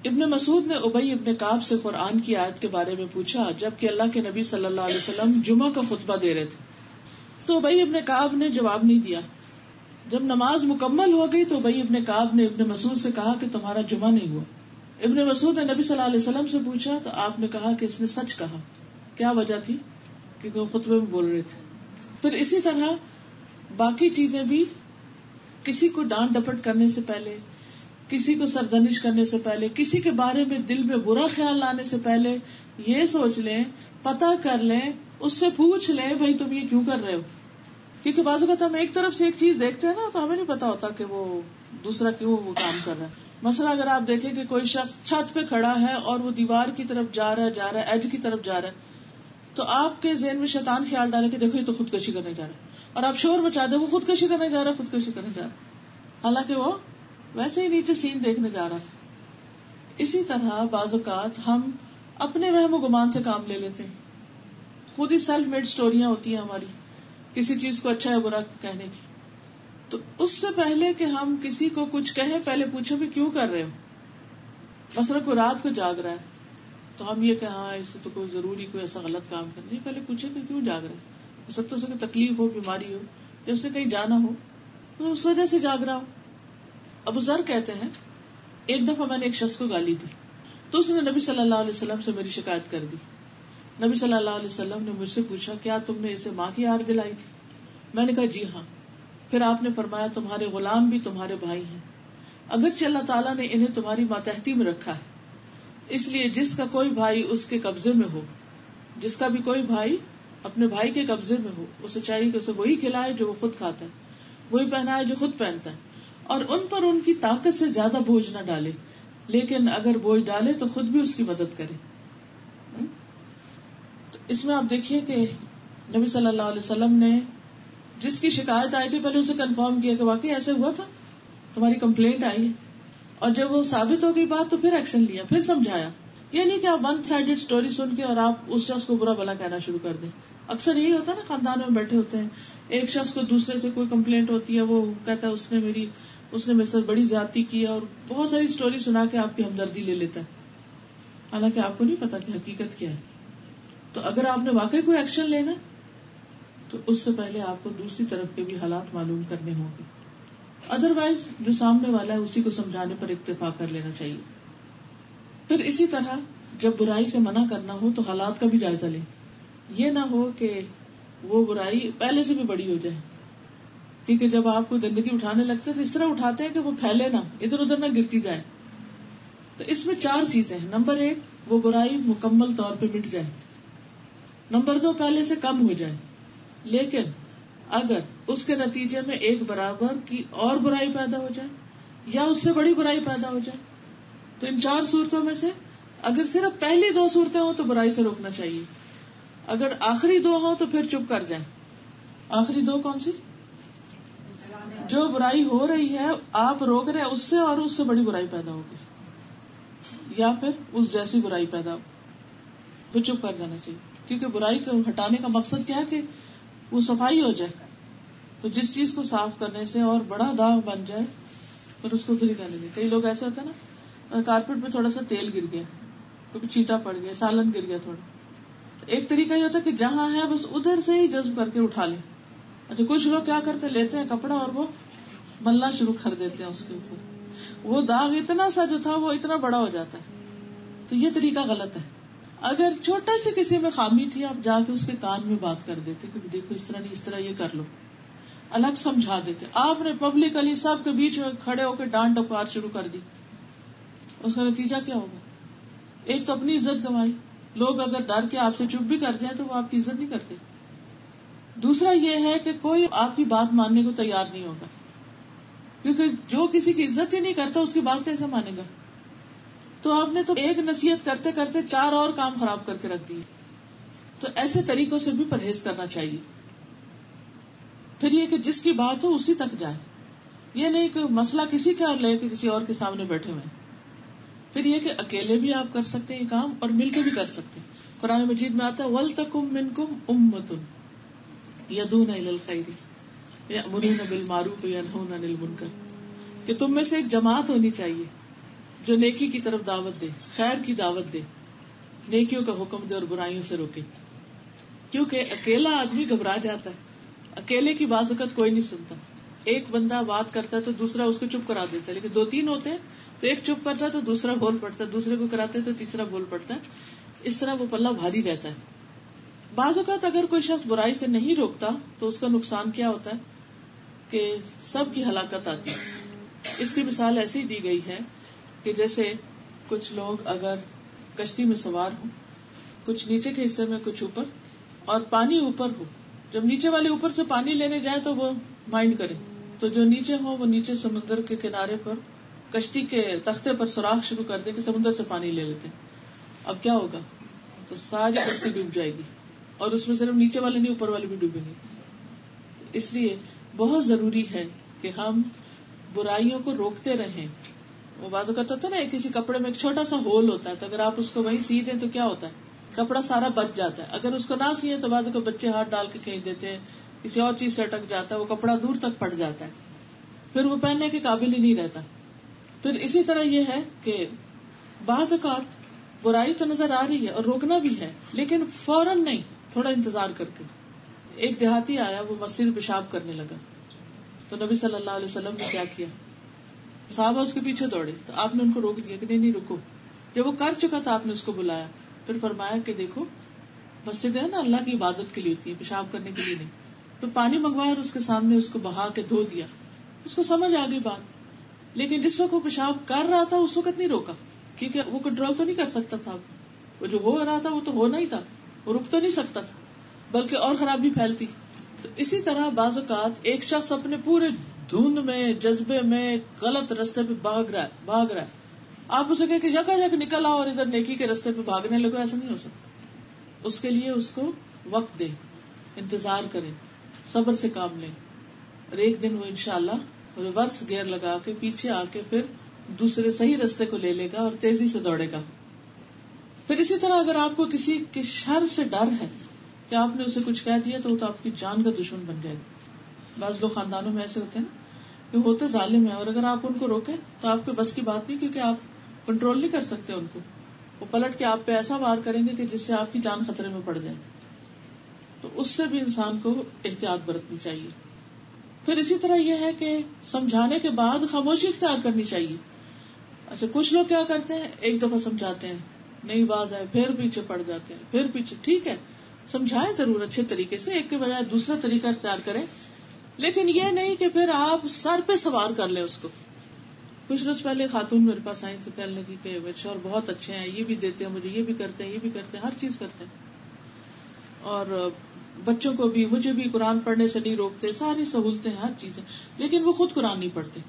Speaker 1: ابن مسعود نے ابی ابن کعب سے قرآن کی آیت کے بارے میں پوچھا جبکہ اللہ کے نبی صلی اللہ علیہ وسلم جمعہ کا خطبہ دے رہے تھے. تو ابی ابن کعب نے جواب نہیں دیا. جب نماز مکمل ہو گئی تو ابی ابن کعب نے ابن مسعود سے کہا کہ تمہارا جمعہ نہیں ہوا. ابن مسعود نے نبی صلی اللہ علیہ وسلم سے پوچھا تو آپ نے کہا کہ اس نے سچ کہا. کیا وجہ تھی؟ کیونکہ وہ خطبے میں بول رہے تھے. پھر اسی طرح باقی چیزیں بھی، کسی کو ڈانٹ ڈپٹ کرنے سے پہلے، کسی کو سرزنش کرنے سے پہلے، کسی کے بارے میں دل میں برا خیال لانے سے پہلے یہ سوچ لیں، پتہ کر لیں، اس سے پوچھ لیں بھائی تم یہ کیوں کر رہے ہو. کیونکہ بعض اوقات ہم ایک طرف سے ایک چیز دیکھتے ہیں نا تو ہمیں نہیں پتا ہوتا کہ وہ دوسرا کیوں وہ کام کر رہا ہے. مثلا اگر آپ دیکھیں کہ کوئی شخص چھت پہ کھڑا ہے اور وہ دیوار کی طرف جا رہا ہے ایج کی طرف جا رہا ہے تو آپ کے ذہن میں شیطان خیال ڈالے کہ دیکھو یہ تو خودکشی کرنے جا رہا ہے اور آپ شور مچا دیں وہ خودکشی کرنے جا رہا ہے، حالانکہ وہ ویسے ہی نیچے سین دیکھنے جا رہا تھا. اسی طرح بعض اوقات ہم اپنے وہم و گمان سے کام لے لیتے ہیں. خود ہی سیلف میڈ سٹوریاں ہوتی ہیں ہماری کسی چیز کو اچھا یا برا کہنے کی. تو اس سے پہلے کہ ہم کسی کو کچھ کہیں پہلے پوچھو بھی کیوں کر رہے ہو. مثلا کوئی رات کو جاگ رہا ہے تو ہم یہ کہ ہاں اس سے تو کوئی ضروری کوئی ایسا غلط کام کرنا ہے، پہلے پوچھے کہ کیوں جاگ رہا ہے. ہو سکتا ہے کہ تکلیف ہو، بیماری ہو، یا اس نے کہیں جانا ہو تو اس وجہ سے جاگ رہا ہو. ابو ذر کہتے ہیں ایک دفعہ میں نے ایک شخص کو گالی دی تو اس نے نبی صلی اللہ علیہ وسلم سے میری شکایت کر دی. نبی صلی اللہ علیہ وسلم نے مجھ سے پوچھا کیا تم نے اسے ماں کی یاد دلائی تھی؟ میں نے کہا جی ہاں. پھر آپ نے فرمایا تمہارے غلام بھی تمہارے بھائی ہیں، اگرچہ اللہ تعالیٰ نے انہیں تمہاری ماتحتی میں رکھا ہے، اس لیے جس کا کوئی بھائی اس کے قبضے میں ہو، جس کا بھی کوئی بھائی اپنے بھائی کے قبضے میں ہو، اسے چاہیے کہ اسے وہی کھلائے جو وہ خود کھاتا ہے، وہی پہنائے جو خود پہنتا ہے، اور ان پر ان کی طاقت سے زیادہ بوجھ نہ ڈالے، لیکن اگر بوجھ ڈالے تو خود بھی اس کی مدد کرے. تو اس میں آپ دیکھیے کہ نبی صلی اللہ علیہ وسلم نے جس کی شکایت آئی تھی پہلے اسے کنفرم کیا کہ واقعی ایسے ہوا تھا، تمہاری کمپلینٹ آئی ہے، اور جب وہ ثابت ہو گئی بات تو پھر ایکشن لیا، پھر سمجھایا. یہ نہیں کہ آپ ون سائیڈڈ اسٹوری سن کے اور آپ اس شخص کو برا بھلا کہنا شروع کر دیں. اکثر یہی ہوتا ہے نا، خاندان میں بیٹھے ہوتے ہیں، ایک شخص کو دوسرے سے کوئی کمپلینٹ ہوتی ہے، وہ کہتا ہے اس نے میرے ساتھ بڑی زیادتی کی اور بہت ساری اسٹوری سنا کے آپ کی ہمدردی لے لیتا ہے، حالانکہ آپ کو نہیں پتا کہ حقیقت کیا ہے. تو اگر آپ نے واقعی کوئی ایکشن لینا تو اس سے پہلے آپ کو دوسری طرف کے بھی حالات معلوم کرنے ہوں گے. ادروائز جو سامنے والا ہے اسی کو سمجھانے پر اکتفا کر لینا چاہیے. پھر اسی طرح جب برائی سے منع کرنا ہو تو حالات کا بھی جائزہ لیں. یہ نہ ہو کہ وہ برائی پہلے سے بھی بڑی ہو جائے، کیونکہ جب آپ کوئی گندگی اٹھانے لگتے ہیں تو اس طرح اٹھاتے ہیں کہ وہ پھیلے نہ، ادھر ادھر نہ گرتی جائے. تو اس میں 4 چیزیں ہیں. نمبر 1 وہ برائی مکمل طور پہ مٹ جائے. نمبر 2 پہلے سے کم ہو جائے. لیکن اگر اس کے نتیجے میں ایک برابر کی اور برائی پیدا ہو جائے یا اس سے بڑی برائی پیدا ہو جائے تو ان 4 صورتوں میں سے اگر صرف پہلی 2 صورتیں ہوں تو برائی سے روکنا چاہیے. اگر آخری 2 ہوں تو پھر چپ کر جائیں. آخری 2 کون سی؟ جو برائی ہو رہی ہے آپ روک رہے ہیں اس سے، اور اس سے بڑی برائی پیدا ہوگی. یا پھر اس جیسی برائی پیدا ہو، تو چپ کر جانا چاہیے. کیونکہ برائی کو ہٹانے کا مقصد کیا ہے کہ وہ صفائی ہو جائے. تو جس چیز کو صاف کرنے سے اور بڑا داغ بن جائے پھر اس کو ادھر ہی کرنے دیں. کئی لوگ ایسے ہوتے ہیں نا، کارپیٹ پہ تھوڑا سا تیل گر گیا، کبھی چیٹا پڑ گیا، سالن گر گیا تھوڑا، ایک طریقہ یہ ہوتا ہے کہ جہاں ہے بس ادھر سے ہی جذب کر کے اٹھا لیں. اچھا کچھ لوگ کیا کرتے، لیتے ہیں کپڑا اور وہ ملنا شروع کر دیتے ہیں اس کے اوپر. وہ داغ اتنا سا جو تھا وہ اتنا بڑا ہو جاتا ہے. تو یہ طریقہ غلط ہے. اگر چھوٹا سے کسی میں خامی تھی، آپ جا کے اس کے کان میں بات کر دیتے کہ دیکھو اس طرح نہیں، اس طرح یہ کر لو، الگ سمجھا دیتے. آپ نے پبلکلی سب کے بیچ میں کھڑے ہو کے ڈانٹ ڈپار شروع کر دی، اس کا نتیجہ کیا ہوگا؟ ایک تو اپنی عزت گنوائی. لوگ اگر ڈر کے آپ سے چپ بھی کر جائیں تو وہ آپ کی عزت نہیں کرتے. دوسرا یہ ہے کہ کوئی آپ کی بات ماننے کو تیار نہیں ہوگا، کیونکہ جو کسی کی عزت ہی نہیں کرتا اس کی بات کیسے مانے گا؟ تو آپ نے تو ایک نصیحت کرتے کرتے 4 اور کام خراب کر کے رکھ دیے. تو ایسے طریقوں سے بھی پرہیز کرنا چاہیے. پھر یہ کہ جس کی بات ہو اسی تک جائے، یہ نہیں کہ مسئلہ کسی کا لے کے کسی اور کے سامنے بیٹھے ہوئے. پھر یہ کہ اکیلے بھی آپ کر سکتے ہیں یہ کام اور مل کے بھی کر سکتے ہیں. قرآن مجید میں آتا ہے وَلْتَكُمْ مِنْكُمْ أُمَّةٌ يَدْعُونَ إِلَى الْخَيْرِ وَيَأْمُرُونَ بِالْمَعْرُوفِ وَيَنْهَوْنَ عَنِ الْمُنكَرِ، کہ تم میں سے ایک جماعت ہونی چاہیے جو نیکی کی طرف دعوت دے، خیر کی دعوت دے، نیکیوں کا حکم دے اور برائیوں سے روکے. کیونکہ اکیلا آدمی گھبرا جاتا ہے، اکیلے کی بعض اوقات کوئی نہیں سنتا. ایک بندہ بات کرتا ہے تو دوسرا اس کو چپ کرا دیتا ہے، لیکن 2-3 ہوتے ہیں تو ایک چپ کرتا ہے تو دوسرا بول پڑتا ہے، دوسرے کو کراتے تو تیسرا بول پڑتا ہے. اس طرح وہ پلہ بھاری رہتا ہے. بعض اوقات اگر کوئی شخص برائی سے نہیں روکتا تو اس کا نقصان کیا ہوتا ہے کہ سب کی ہلاکت آتی ہے. اس کی مثال ایسی دی گئی ہے کہ جیسے کچھ لوگ اگر کشتی میں سوار ہوں، کچھ نیچے کے حصے میں کچھ اوپر، اور پانی اوپر ہو، جب نیچے والے اوپر سے پانی لینے جائیں تو وہ مائنڈ کریں، تو جو نیچے ہو وہ نیچے سمندر کے کنارے پر کشتی کے تختے پر سوراخ شروع کر دے کہ سمندر سے پانی لے لیتے. اب کیا ہوگا؟ تو ساری کشتی ڈوب جائے گی، اور اس میں صرف نیچے والے نہیں اوپر والے بھی ڈوبیں گے. اس لیے بہت ضروری ہے کہ ہم برائیوں کو روکتے رہیں. وہ بازو کا ہوتا ہے نا، کسی کپڑے میں ایک چھوٹا سا ہول ہوتا ہے، تو اگر آپ اس کو وہیں سی دیں تو کیا ہوتا ہے؟ کپڑا سارا بچ جاتا ہے. اگر اس کو نہ سیے تو بازو کا بچے ہاتھ ڈال کے کھینچ دیتے ہیں، کسی اور چیز سے اٹک جاتا ہے، وہ کپڑا دور تک پڑ جاتا ہے، پھر وہ پہننے کے قابل ہی نہیں رہتا. پھر اسی طرح یہ ہے کہ بعض اوقات برائی تو نظر آ رہی ہے اور روکنا بھی ہے، لیکن فوراً نہیں، تھوڑا انتظار کر کے. ایک دیہاتی آیا، وہ مسجد میں پیشاب کرنے لگا، تو نبی صلی اللہ علیہ وسلم نے کیا کیا؟ صحابہ اس کے پیچھے دوڑے تو آپ نے ان کو روک دیا کہ نہیں رکو. جب وہ کر چکا تھا آپ نے اس کو بلایا، پھر فرمایا کہ دیکھو مسجد ہے نا اللہ کی عبادت کے لیے ہوتی ہے، پیشاب کرنے کے لیے نہیں. تو پانی منگوایا اور اس کے سامنے اس کو بہا کے دھو دیا. اس کو سمجھ آ گئی بات، لیکن جس وقت وہ پیشاب کر رہا تھا اس وقت نہیں روکا، کیونکہ وہ کنٹرول تو نہیں کر سکتا تھا. وہ جو ہو رہا تھا وہ تو ہونا ہی تھا، وہ رک تو نہیں سکتا تھا، بلکہ اور خرابی پھیلتی. تو اسی طرح بعض اوقات ایک شخص اپنے پورے دھند میں، جذبے میں، غلط رستے پہ بھاگ رہا ہے، آپ اسے کہ جگہ جگہ نکل آؤ اور ادھر نیکی کے رستے پہ بھاگنے لگو، ایسا نہیں ہو سکتا. اس کے لیے اس کو وقت دیں، انتظار کریں، صبر سے کام لیں، اور ایک دن وہ انشاءاللہ ریورس گیئر لگا کے پیچھے آ کے پھر دوسرے صحیح رستے کو لے لے گا اور تیزی سے دوڑے گا. پھر اسی طرح اگر آپ کو کسی کے شر سے ڈر ہے کہ آپ نے اسے کچھ کہہ دیا تو وہ تو آپ کی جان کا دشمن بن جائے گا. بعض لوگ خاندانوں میں ایسے ہوتے ہیں نا کہ ہوتے ظالم ہیں، اور اگر آپ ان کو روکیں تو آپ کے بس کی بات نہیں، کیونکہ آپ کنٹرول نہیں کر سکتے ان کو. وہ پلٹ کے آپ پہ ایسا وار کریں گے کہ جس سے آپ کی جان خطرے میں پڑ جائے. تو اس سے بھی انسان کو احتیاط برتنی چاہیے. پھر اسی طرح یہ ہے کہ سمجھانے کے بعد خاموشی اختیار کرنی چاہیے. اچھا کچھ لوگ کیا کرتے ہیں، ایک دفعہ سمجھاتے ہیں، نئی بات ہے، پھر پیچھے پڑ جاتے ہیں، پھر پیچھے. ٹھیک ہے سمجھائیں ضرور اچھے طریقے سے، ایک کے بجائے دوسرا طریقہ اختیار کریں، لیکن یہ نہیں کہ پھر آپ سر پہ سوار کر لیں اس کو. کچھ روز پہلے خاتون میرے پاس آئی تو کہنے لگی کہ میرے شوہر بہت اچھے ہیں، یہ بھی دیتے ہیں مجھے، یہ بھی کرتے ہیں، یہ بھی کرتے ہیں، ہر چیز کرتے ہیں، اور بچوں کو بھی، مجھے بھی قرآن پڑھنے سے نہیں روکتے، ساری سہولتیں، ہر چیزیں، لیکن وہ خود قرآن نہیں پڑھتے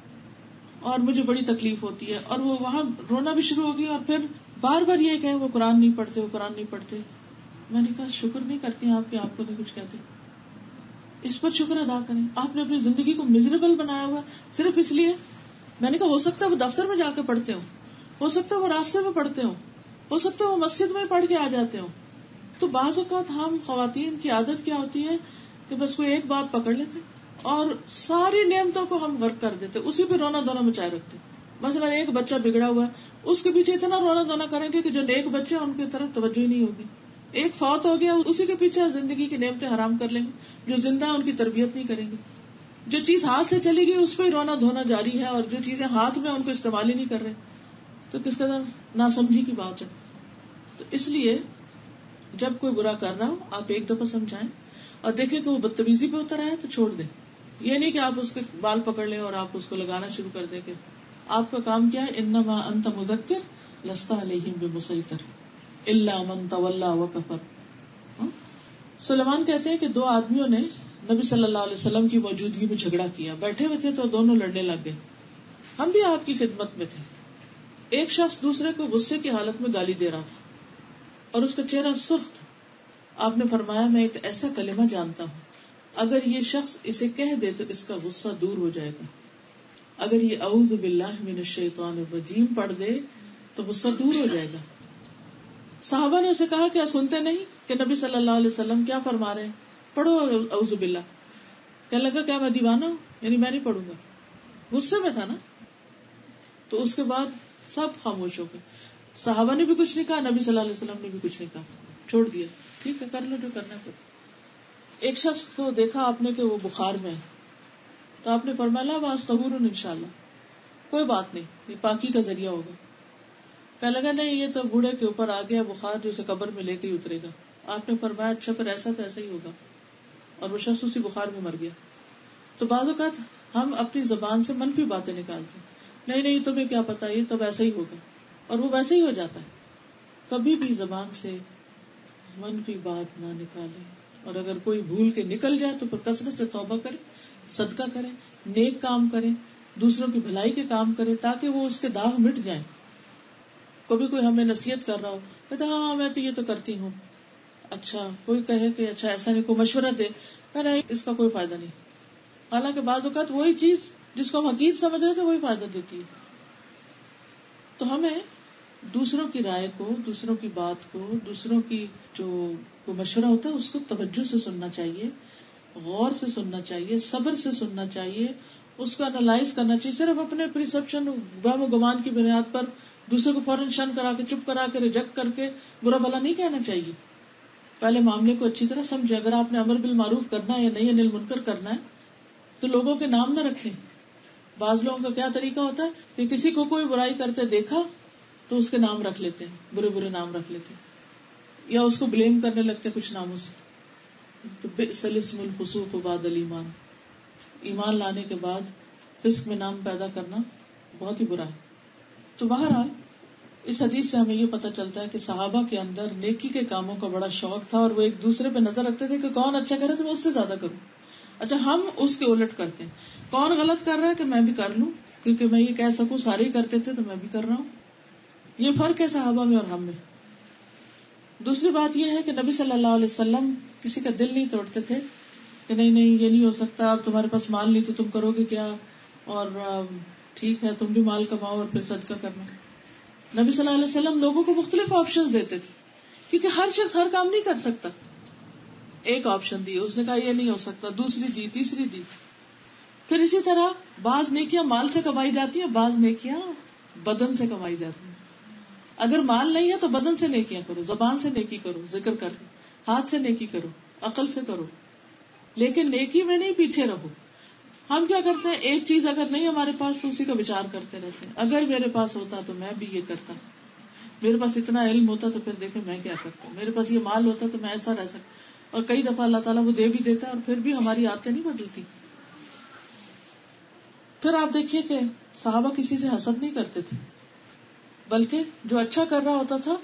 Speaker 1: اور مجھے بڑی تکلیف ہوتی ہے. اور وہ وہاں رونا بھی شروع ہو گئی، اور پھر بار بار یہ کہ وہ قرآن نہیں پڑھتے، وہ قرآن نہیں پڑھتے. میں نے کہا شکر نہیں کرتی ہیں آپ کہ آپ کو نہیں کچھ کہتے، اس پر شکر ادا کریں. آپ نے اپنی زندگی کو میزریبل بنایا ہوا صرف اس لیے. میں نے کہا ہو سکتا ہے وہ دفتر میں جا کے پڑھتے ہوں، ہو سکتا ہے وہ راستے میں پڑھتے ہو سکتا ہے وہ مسجد میں پڑھ کے آ جاتے ہوں. تو بعض اوقات ہم خواتین کی عادت کیا ہوتی ہے کہ بس کوئی ایک بات پکڑ لیتے اور ساری نعمتوں کو ہم غرق کر دیتے, اسی پہ رونا دھونا مچائے رکھتے. مثلا ایک بچہ بگڑا ہوا ہے, اس کے پیچھے اتنا رونا دھونا کریں گے کہ جو نیک بچے ہیں ان کی طرف توجہ ہی نہیں ہوگی. ایک فوت ہو گیا, اسی کے پیچھے زندگی کی نعمتیں حرام کر لیں گے. جو زندہ ہے ان کی تربیت نہیں کریں گے. جو چیز ہاتھ سے چلی گئی اس پہ ہی رونا دھونا جاری ہے, اور جو چیزیں ہاتھ میں ان کو استعمال ہی نہیں کر رہے, تو کس قدر ناسمجھی کی بات ہے. تو اس لیے جب کوئی برا کر رہا ہو آپ ایک دفعہ سمجھائیں اور دیکھیں کہ وہ بدتمیزی پہ اتر آئے تو چھوڑ دیں. یہ نہیں کہ آپ اس کے بال پکڑ لیں اور آپ اس کو لگانا شروع کر دیں کہ آپ کا کام کیا ہے, انما انت مذکر لست علیہم بمسیطر الا من تولی وکفر. سلیمان کہتے ہیں کہ 2 آدمیوں نے نبی صلی اللہ علیہ وسلم کی موجودگی میں جھگڑا کیا, بیٹھے ہوئے تھے تو دونوں لڑنے لگ گئے. ہم بھی آپ کی خدمت میں تھے. ایک شخص دوسرے کو غصے کی حالت میں گالی دے رہا تھا اور اس کا چہرہ سرخ تھا. آپ نے فرمایا میں ایک ایسا کلمہ جانتا ہوں, اگر یہ شخص اسے کہہ دے تو اس کا غصہ دور ہو جائے گا. اگر یہ اعوذ باللہ من الشیطان الرجیم پڑھ دے تو غصہ دور ہو جائے گا. صحابہ نے اسے کہا کیا سنتے نہیں کہ نبی صلی اللہ علیہ وسلم کیا فرما رہے ہیں, پڑھو اعوذ باللہ. کہنے لگا کیا میں دیوانہ ہوں, یعنی میں نہیں پڑھوں گا. غصے میں تھا نا. تو اس کے بعد سب خاموش ہو گئے. صحابہ نے بھی کچھ نہیں کہا, نبی صلی اللہ علیہ وسلم نے بھی کچھ نہیں کہا, چھوڑ دیا. ٹھیک ہے, کر لو جو کرنا ہے. ایک شخص کو دیکھا آپ نے کہ وہ بخار میں ہے, تو آپ نے فرمایا واس طہور انشاءاللہ, کوئی بات نہیں, یہ پاکی کا ذریعہ ہوگا. کہنے لگا نہیں یہ تو بوڑھے کے اوپر آ گیا بخار جو اسے قبر میں لے کے ہی اترے گا. آپ نے فرمایا اچھا پھر ایسا تو ایسا ہی ہوگا, اور وہ شخص اسی بخار میں مر گیا. تو بعض اوقات ہم اپنی زبان سے منفی باتیں نکالتے ہیں, نہیں تمہیں کیا پتا یہ تو ویسا ہی ہوگا, اور وہ ویسا ہی ہو جاتا ہے. کبھی بھی زبان سے منفی بات نہ نکالیں, اور اگر کوئی بھول کے نکل جائے تو پھر کثرت سے توبہ کریں, صدقہ کریں, نیک کام کریں, دوسروں کی بھلائی کے کام کریں تاکہ وہ اس کے داغ مٹ جائیں. کبھی کوئی ہمیں نصیحت کر رہا ہو, کہتا ہاں میں تو یہ تو کرتی ہوں, اچھا کوئی کہے کہ اچھا ایسا نہیں, کوئی مشورہ دے, نہیں اس کا کوئی فائدہ نہیں. حالانکہ بعض اوقات وہی چیز جس کو ہم حقیقت سمجھ رہے تھے وہی فائدہ دیتی ہے. تو ہمیں دوسروں کی رائے کو, دوسروں کی بات کو, دوسروں کی جو مشورہ ہوتا ہے اس کو توجہ سے سننا چاہیے, غور سے سننا چاہیے, صبر سے سننا چاہیے, اس کو انالائز کرنا چاہیے. صرف اپنے پرسپشن وہم و گمان کی بنیاد پر دوسرے کو فوراً شن کرا کے, چپ کرا کے, ریجیکٹ کر کے برا بھلا نہیں کہنا چاہیے. پہلے معاملے کو اچھی طرح سمجھے. اگر آپ نے امر بالمعروف کرنا ہے یا نہیں, انل منکر کرنا ہے, تو لوگوں کے نام نہ رکھیں. بعض لوگوں کا کیا طریقہ ہوتا ہے کہ کسی کو کوئی برائی کرتے دیکھا تو اس کے نام رکھ لیتے ہیں, برے برے نام رکھ لیتے ہیں, یا اس کو بلیم کرنے لگتے کچھ ناموں سے. بئس الاسم الفسوق بعد الایمان, ایمان لانے کے بعد فسق میں نام پیدا کرنا بہت ہی برا ہے. تو بہرحال اس حدیث سے ہمیں یہ پتہ چلتا ہے کہ صحابہ کے اندر نیکی کے کاموں کا بڑا شوق تھا, اور وہ ایک دوسرے پہ نظر رکھتے تھے کہ کون اچھا کرے تو میں اس سے زیادہ کروں. اچھا ہم اس کے الٹ کرتے ہیں, کون غلط کر رہا ہے کہ میں بھی کر لوں, کیونکہ میں یہ کہہ سکوں سارے ہی کرتے تھے تو میں بھی کر رہا ہوں. یہ فرق ہے صحابہ میں اور ہم میں. دوسری بات یہ ہے کہ نبی صلی اللہ علیہ وسلم کسی کا دل نہیں توڑتے تھے کہ نہیں یہ نہیں ہو سکتا, اب تمہارے پاس مال نہیں تو تم کرو گے کیا, اور ٹھیک ہے تم بھی مال کماؤ اور پھر صدقہ کرنا. نبی صلی اللہ علیہ وسلم لوگوں کو مختلف آپشنز دیتے تھے, کیونکہ ہر شخص ہر کام نہیں کر سکتا. ایک آپشن دی, اس نے کہا یہ نہیں ہو سکتا, دوسری دی, تیسری دی. پھر اسی طرح بعض نیکیاں مال سے کمائی جاتی ہیں, بعض نیکیاں بدن سے کمائی جاتی ہیں. اگر مال نہیں ہے تو بدن سے نیکیاں کرو, زبان سے نیکی کرو, ذکر کر کے, ہاتھ سے نیکی کرو, عقل سے کرو, لیکن نیکی میں نہیں پیچھے رہو. ہم کیا کرتے ہیں, ایک چیز اگر نہیں ہمارے پاس تو اسی کا وچار کرتے رہتے ہیں. اگر میرے پاس ہوتا تو میں بھی یہ کرتا, میرے پاس اتنا علم ہوتا تو پھر دیکھیں میں کیا کرتا, میرے پاس یہ مال ہوتا تو میں ایسا رہ سکتا. اور کئی دفعہ اللہ تعالیٰ وہ دے بھی دیتا ہے اور پھر بھی ہماری عادتیں نہیں بدلتی. پھر آپ دیکھیے کہ صحابہ کسی سے حسد نہیں کرتے تھے, بلکہ جو اچھا کر رہا ہوتا تھا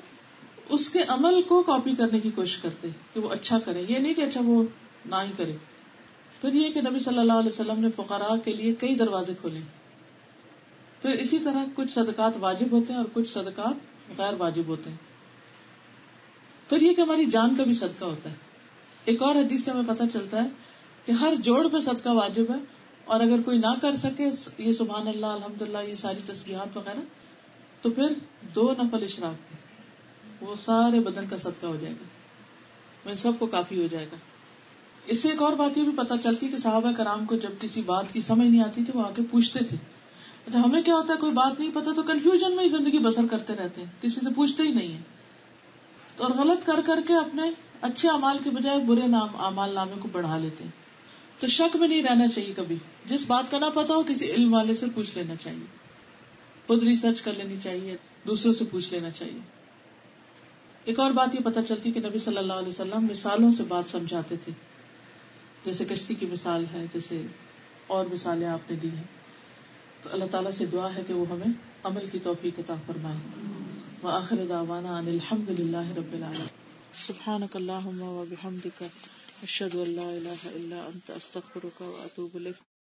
Speaker 1: اس کے عمل کو کاپی کرنے کی کوشش کرتے کہ وہ اچھا کرے, یہ نہیں کہ اچھا وہ نہ ہی کرے. پھر یہ کہ نبی صلی اللہ علیہ وسلم نے فقراء کے لیے کئی دروازے کھولے. پھر اسی طرح کچھ صدقات واجب ہوتے ہیں اور کچھ صدقات غیر واجب ہوتے ہیں. پھر یہ کہ ہماری جان کا بھی صدقہ ہوتا ہے. ایک اور حدیث سے ہمیں پتہ چلتا ہے کہ ہر جوڑ پہ صدقہ واجب ہے, اور اگر کوئی نہ کر سکے یہ سبحان اللہ, الحمدللہ, یہ ساری تسبیحات وغیرہ, تو پھر 2 نفل اشراق کے وہ سارے بدن کا صدقہ ہو جائے گا، ان سب کو کافی ہو جائے گا. اس سے ایک اور بات یہ بھی پتہ چلتی کہ صحابہ کرام کو جب کسی بات کی سمجھ نہیں آتی تھی وہ آ کے پوچھتے تھے. اچھا ہمیں کیا ہوتا ہے کوئی بات نہیں پتا تو کنفیوژن میں ہی زندگی بسر کرتے رہتے ہیں، کسی سے پوچھتے ہی نہیں ہیں، تو اور غلط کر کے اپنے اچھے اعمال کے بجائے برے اعمال نامے کو بڑھا لیتے ہیں. تو شک میں نہیں رہنا چاہیے کبھی، جس بات کا نہ پتا ہو کسی علم والے سے پوچھ لینا چاہیے، خود ریسرچ کر لینی چاہیے، دوسروں سے پوچھ لینا چاہیے. ایک اور بات یہ پتہ چلتی کہ نبی صلی اللہ علیہ وسلم مثالوں سے بات سمجھاتے تھے، جیسے کشتی کی مثال ہے، جیسے اور مثالیں آپ نے دی ہیں. تو اللہ تعالیٰ سے دعا ہے کہ وہ ہمیں عمل کی توفیق عطا فرمائے. وآخر دعوانا ان الحمد للہ رب العالمین. سبحانک اللہم وبحمدک اشہد ان لا الہ الا انت استغفرک واتوب الیک.